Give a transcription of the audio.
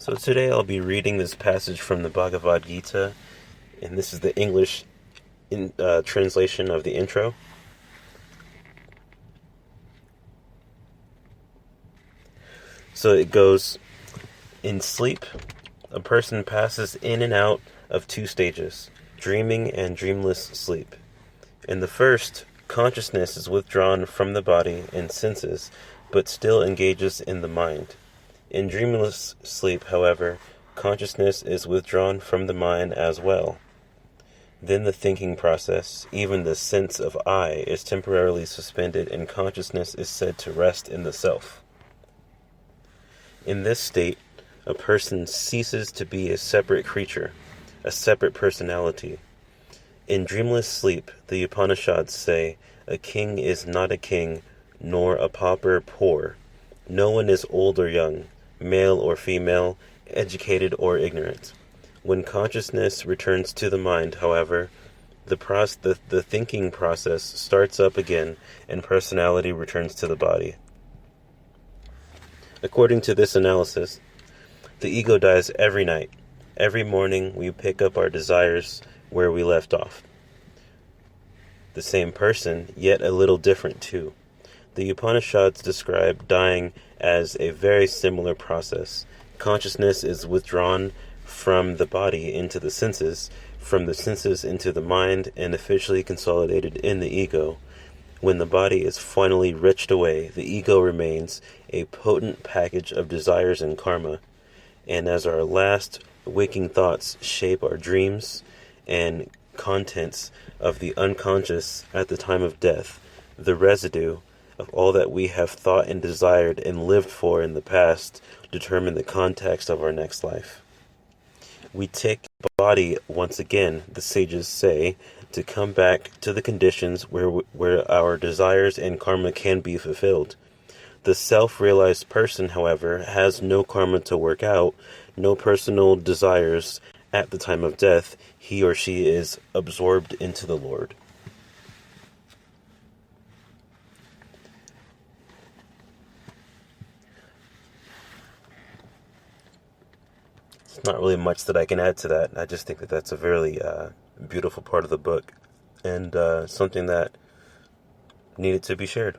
So today I'll be reading this passage from the Bagavadgita, and this is the English translation of the intro. So it goes, in sleep, a person passes in and out of two stages, dreaming and dreamless sleep. In the first, consciousness is withdrawn from the body and senses, but still engages in the mind. In dreamless sleep, however, consciousness is withdrawn from the mind as well. Then the thinking process, even the sense of I, is temporarily suspended and consciousness is said to rest in the self. In this state, a person ceases to be a separate creature, a separate personality. In dreamless sleep, the Upanishads say, a king is not a king, nor a pauper poor. No one is old or young, male or female, educated or ignorant. When consciousness returns to the mind, however, the thinking process starts up again and personality returns to the body. According to this analysis, the ego dies every night. Every morning we pick up our desires where we left off. The same person, yet a little different too. The Upanishads describe dying as a very similar process. Consciousness is withdrawn from the body into the senses, from the senses into the mind, and officially consolidated in the ego. When the body is finally wrenched away, the ego remains a potent package of desires and karma. And as our last waking thoughts shape our dreams and contents of the unconscious at the time of death, the residue of all that we have thought and desired and lived for in the past determine the context of our next life. We take body once again, the sages say, to come back to the conditions where our desires and karma can be fulfilled. The self-realized person, however, has no karma to work out, no personal desires at the time of death. He or she is absorbed into the Lord. There's not really much that I can add to that. I just think that that's a very beautiful part of the book and something that needed to be shared.